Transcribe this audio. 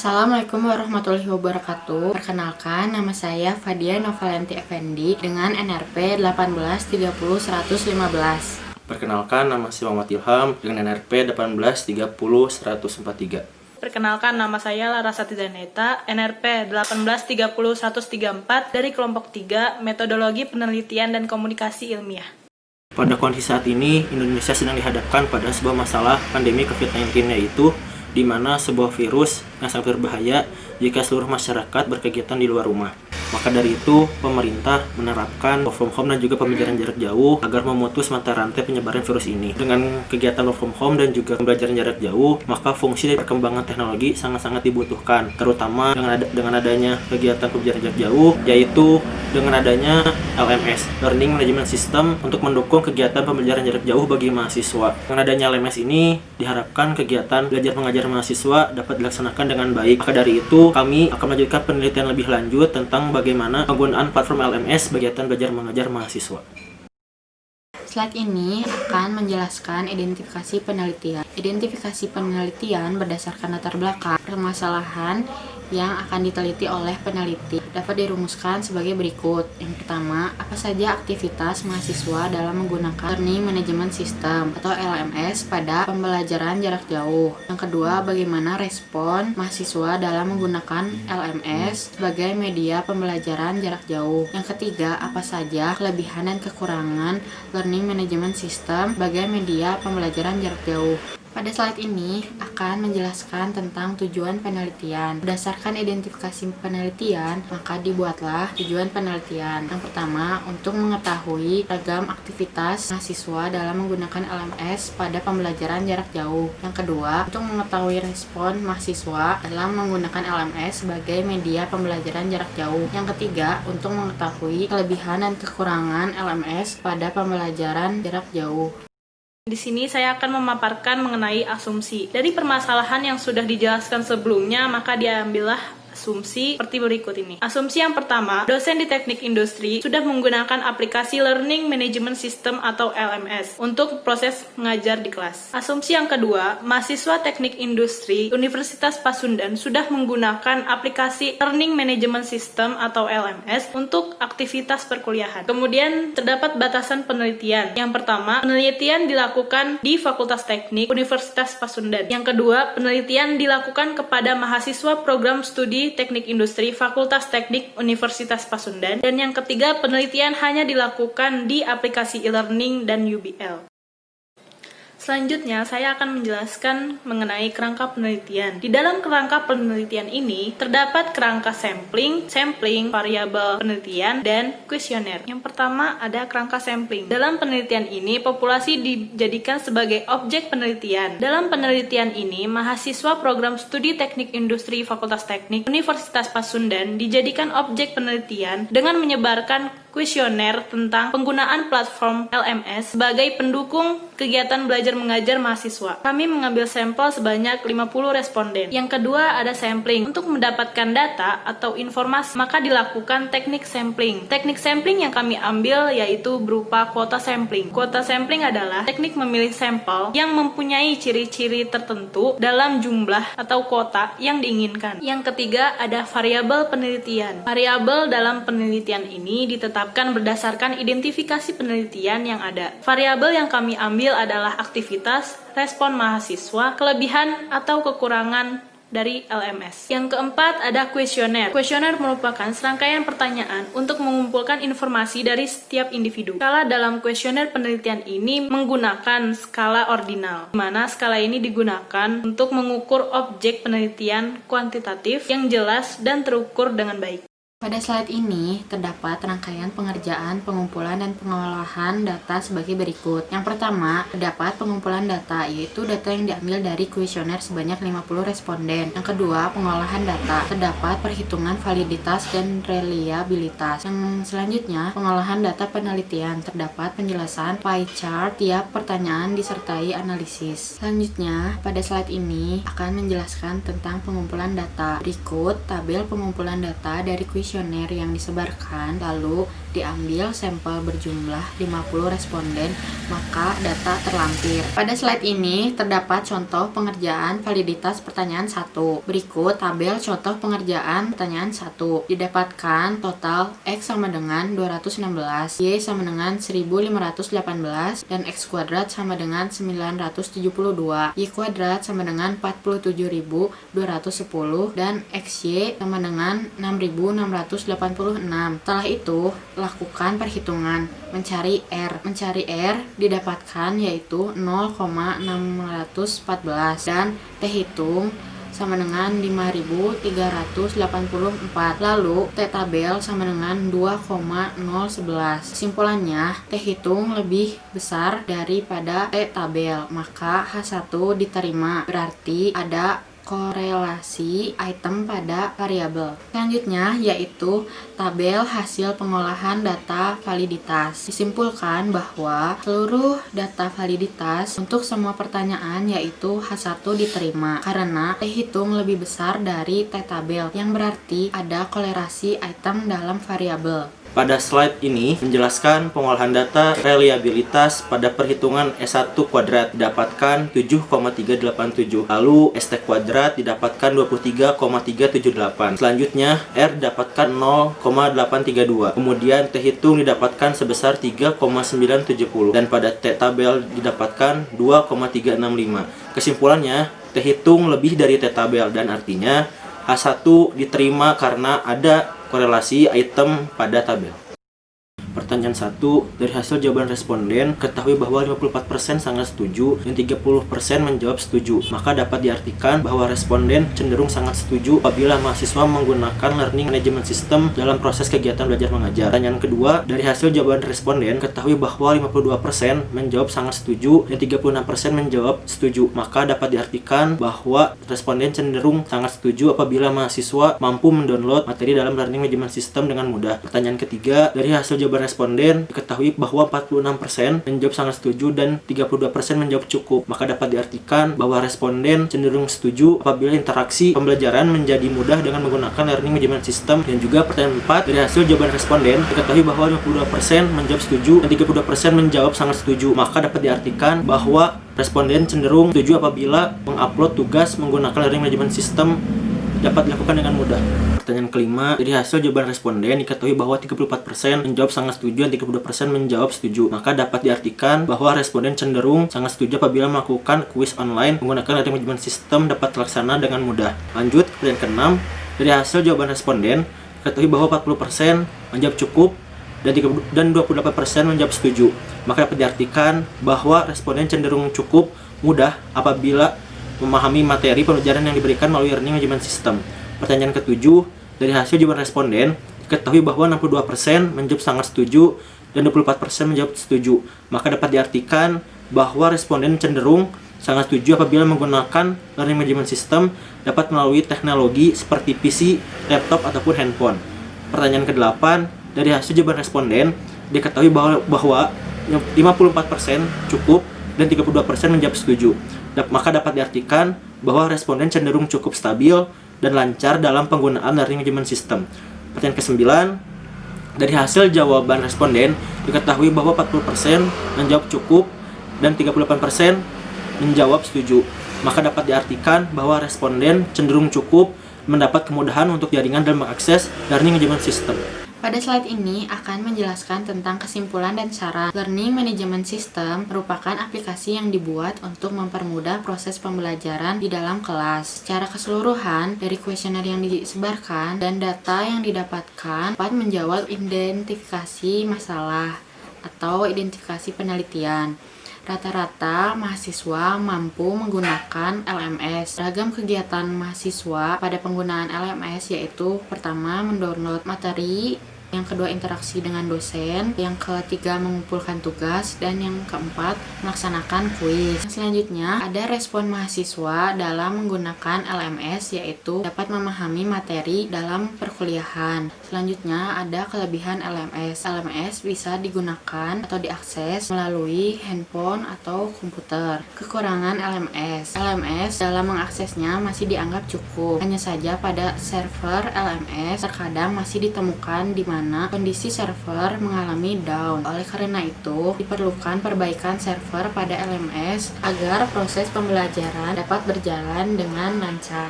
Assalamualaikum warahmatullahi wabarakatuh. Perkenalkan, nama saya Fadia Novalanti Effendi dengan NRP 1830115. Perkenalkan, nama saya Muhammad Ilham dengan NRP 1830143. Perkenalkan, nama saya Larasati Zaneta, NRP 1830134 dari kelompok 3, Metodologi Penelitian dan Komunikasi Ilmiah. Pada kondisi saat ini, Indonesia sedang dihadapkan pada sebuah masalah pandemi COVID-19, yaitu di mana sebuah virus yang sangat berbahaya jika seluruh masyarakat berkegiatan di luar rumah. Maka dari itu, pemerintah menerapkan work from home dan juga pembelajaran jarak jauh agar memutus mata rantai penyebaran virus ini. Dengan kegiatan work from home dan juga pembelajaran jarak jauh, maka fungsi dari perkembangan teknologi sangat-sangat dibutuhkan, terutama dengan adanya kegiatan pembelajaran jarak jauh, yaitu dengan adanya LMS, Learning Management System, untuk mendukung kegiatan pembelajaran jarak jauh bagi mahasiswa. Dengan adanya LMS ini, diharapkan kegiatan belajar mengajar mahasiswa dapat dilaksanakan dengan baik. Maka dari itu, kami akan melanjutkan penelitian lebih lanjut tentang bagaimana penggunaan platform LMS bagi kegiatan belajar mengajar mahasiswa. Slide ini akan menjelaskan identifikasi penelitian. Identifikasi penelitian berdasarkan latar belakang permasalahan yang akan diteliti oleh peneliti dapat dirumuskan sebagai berikut. Yang pertama, apa saja aktivitas mahasiswa dalam menggunakan Learning Management System atau LMS pada pembelajaran jarak jauh. Yang kedua, bagaimana respon mahasiswa dalam menggunakan LMS sebagai media pembelajaran jarak jauh. Yang ketiga, apa saja kelebihan dan kekurangan Learning Management System sebagai media pembelajaran jarak jauh. Pada slide ini akan menjelaskan tentang tujuan penelitian. Berdasarkan identifikasi penelitian, maka dibuatlah tujuan penelitian. Yang pertama, untuk mengetahui ragam aktivitas mahasiswa dalam menggunakan LMS pada pembelajaran jarak jauh. Yang kedua, untuk mengetahui respon mahasiswa dalam menggunakan LMS sebagai media pembelajaran jarak jauh. Yang ketiga, untuk mengetahui kelebihan dan kekurangan LMS pada pembelajaran jarak jauh. Di sini saya akan memaparkan mengenai asumsi. Dari permasalahan yang sudah dijelaskan sebelumnya, maka diambillah asumsi seperti berikut ini. Asumsi yang pertama, dosen di teknik industri sudah menggunakan aplikasi Learning Management System atau LMS untuk proses mengajar di kelas. Asumsi yang kedua, mahasiswa teknik industri Universitas Pasundan sudah menggunakan aplikasi Learning Management System atau LMS untuk aktivitas perkuliahan. Kemudian terdapat batasan penelitian. Yang pertama, penelitian dilakukan di Fakultas Teknik Universitas Pasundan. Yang kedua, penelitian dilakukan kepada mahasiswa program studi Teknik Industri Fakultas Teknik Universitas Pasundan. Dan yang ketiga, penelitian hanya dilakukan di aplikasi e-learning dan UBL. Selanjutnya, saya akan menjelaskan mengenai kerangka penelitian. Di dalam kerangka penelitian ini, terdapat kerangka sampling, variabel penelitian, dan kuesioner. Yang pertama, ada kerangka sampling. Dalam penelitian ini, populasi dijadikan sebagai objek penelitian. Dalam penelitian ini, mahasiswa program studi Teknik Industri Fakultas Teknik Universitas Pasundan dijadikan objek penelitian dengan menyebarkan kuesioner tentang penggunaan platform LMS sebagai pendukung kegiatan belajar mengajar mahasiswa. Kami mengambil sampel sebanyak 50 responden. Yang kedua, ada sampling. Untuk mendapatkan data atau informasi, maka dilakukan teknik sampling. Teknik sampling yang kami ambil yaitu berupa kuota sampling. Kuota sampling adalah teknik memilih sampel yang mempunyai ciri-ciri tertentu dalam jumlah atau kuota yang diinginkan. Yang ketiga, ada variabel penelitian. Variabel dalam penelitian ini ditetapkan berdasarkan identifikasi penelitian yang ada. Variabel yang kami ambil adalah aktivitas, respon mahasiswa, kelebihan atau kekurangan dari LMS. Yang keempat, ada kuesioner. Kuesioner merupakan serangkaian pertanyaan untuk mengumpulkan informasi dari setiap individu. Skala dalam kuesioner penelitian ini menggunakan skala ordinal, di mana skala ini digunakan untuk mengukur objek penelitian kuantitatif yang jelas dan terukur dengan baik. Pada slide ini terdapat rangkaian pengerjaan, pengumpulan, dan pengolahan data sebagai berikut. Yang pertama, terdapat pengumpulan data, yaitu data yang diambil dari kuesioner sebanyak 50 responden. Yang kedua, pengolahan data. Terdapat perhitungan validitas dan reliabilitas. Yang selanjutnya, pengolahan data penelitian. Terdapat penjelasan pie chart tiap pertanyaan disertai analisis. Selanjutnya, pada slide ini akan menjelaskan tentang pengumpulan data. Berikut tabel pengumpulan data dari kuesioner yang disebarkan, lalu diambil sampel berjumlah 50 responden, maka data terlampir. Pada slide ini terdapat contoh pengerjaan validitas pertanyaan 1. Berikut tabel contoh pengerjaan pertanyaan 1. Didapatkan total X sama dengan 216, Y sama dengan 1518, dan X kuadrat sama dengan 972, Y kuadrat sama dengan 47.210, dan XY sama dengan 6.686. Setelah itu, lakukan perhitungan mencari R. Mencari R didapatkan yaitu 0,614 dan T hitung sama dengan 5.384. Lalu T tabel sama dengan 2,011. Kesimpulannya, T hitung lebih besar daripada T tabel, maka H1 diterima. Berarti ada korelasi item pada variabel. Selanjutnya yaitu tabel hasil pengolahan data validitas. Disimpulkan bahwa seluruh data validitas untuk semua pertanyaan yaitu H1 diterima karena T hitung lebih besar dari T tabel, yang berarti ada korelasi item dalam variabel. Pada slide ini menjelaskan pengolahan data reliabilitas pada perhitungan S1 kuadrat didapatkan 7,387. Lalu ST kuadrat didapatkan 23,378. Selanjutnya R didapatkan 0,832. Kemudian T hitung didapatkan sebesar 3,970 dan pada T tabel didapatkan 2,365. Kesimpulannya, T hitung lebih dari T tabel dan artinya H1 diterima karena ada korelasi item pada tabel. Pertanyaan 1. Dari hasil jawaban responden, ketahui bahwa 54% sangat setuju dan 30% menjawab setuju. Maka dapat diartikan bahwa responden cenderung sangat setuju apabila mahasiswa menggunakan learning management system dalam proses kegiatan belajar mengajar. Pertanyaan kedua. Dari hasil jawaban responden, ketahui bahwa 52% menjawab sangat setuju dan 36% menjawab setuju. Maka dapat diartikan bahwa responden cenderung sangat setuju apabila mahasiswa mampu mendownload materi dalam learning management system dengan mudah. Pertanyaan ketiga. Dari hasil jawaban responden diketahui bahwa 46% menjawab sangat setuju dan 32% menjawab cukup. Maka dapat diartikan bahwa responden cenderung setuju apabila interaksi pembelajaran menjadi mudah dengan menggunakan learning management system. Dan juga pertanyaan 4, dari hasil jawaban responden diketahui bahwa 52% menjawab setuju dan 32% menjawab sangat setuju. Maka dapat diartikan bahwa responden cenderung setuju apabila mengupload tugas menggunakan learning management system dapat dilakukan dengan mudah. Pertanyaan kelima, dari hasil jawaban responden diketahui bahwa 34% menjawab sangat setuju dan 32% menjawab setuju. Maka dapat diartikan bahwa responden cenderung sangat setuju apabila melakukan kuis online menggunakan learning management system dapat terlaksana dengan mudah. Lanjut, pertanyaan keenam, dari hasil jawaban responden diketahui bahwa 40% menjawab cukup dan 28% menjawab setuju. Maka dapat diartikan bahwa responden cenderung cukup mudah apabila memahami materi pembelajaran yang diberikan melalui learning management system. Pertanyaan ketujuh, dari hasil jawaban responden diketahui bahwa 62% menjawab sangat setuju dan 24% menjawab setuju. Maka dapat diartikan bahwa responden cenderung sangat setuju apabila menggunakan learning management system dapat melalui teknologi seperti PC, laptop, ataupun handphone. Pertanyaan ke-8, dari hasil jawaban responden diketahui bahwa 54% cukup dan 32% menjawab setuju. Maka dapat diartikan bahwa responden cenderung cukup stabil dan lancar dalam penggunaan learning management system. Pertanyaan ke-9, dari hasil jawaban responden diketahui bahwa 40% menjawab cukup dan 38% menjawab setuju. Maka dapat diartikan bahwa responden cenderung cukup mendapat kemudahan untuk jaringan dan mengakses learning management system. Pada slide ini akan menjelaskan tentang kesimpulan dan syarat. Learning Management System merupakan aplikasi yang dibuat untuk mempermudah proses pembelajaran di dalam kelas. Secara keseluruhan, dari kuesioner yang disebarkan dan data yang didapatkan dapat menjawab identifikasi masalah atau identifikasi penelitian. Rata-rata mahasiswa mampu menggunakan LMS. Beragam kegiatan mahasiswa pada penggunaan LMS yaitu pertama, mendownload materi, yang kedua interaksi dengan dosen, yang ketiga mengumpulkan tugas, dan yang keempat melaksanakan kuis. Selanjutnya ada respon mahasiswa dalam menggunakan LMS yaitu dapat memahami materi dalam perkuliahan. Selanjutnya ada kelebihan LMS. LMS bisa digunakan atau diakses melalui handphone atau komputer. Kekurangan LMS. LMS dalam mengaksesnya masih dianggap cukup. Hanya saja pada server LMS terkadang masih ditemukan di mana mana kondisi server mengalami down. Oleh karena itu, diperlukan perbaikan server pada LMS agar proses pembelajaran dapat berjalan dengan lancar.